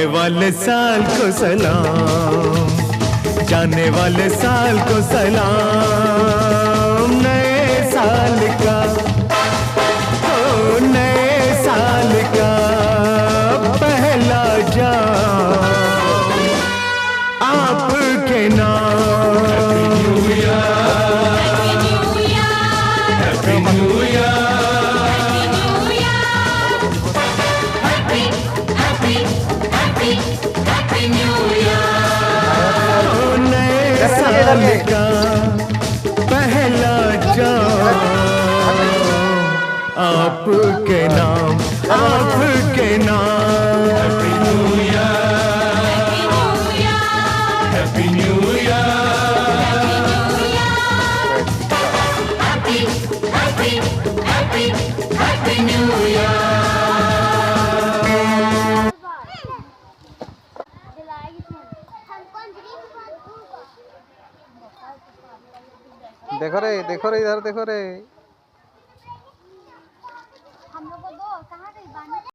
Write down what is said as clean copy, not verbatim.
आने वाले साल को सलाम, जाने वाले साल को सलाम। नए साल का, ओ नए साल का पहला जाम आपके नाम। हैप्पी न्यू ईयर, नए साल का पहला जाम आपके नाम, आपके नाम। Happy new year, happy new year, happy new year. देखो रे इधर देखो रे।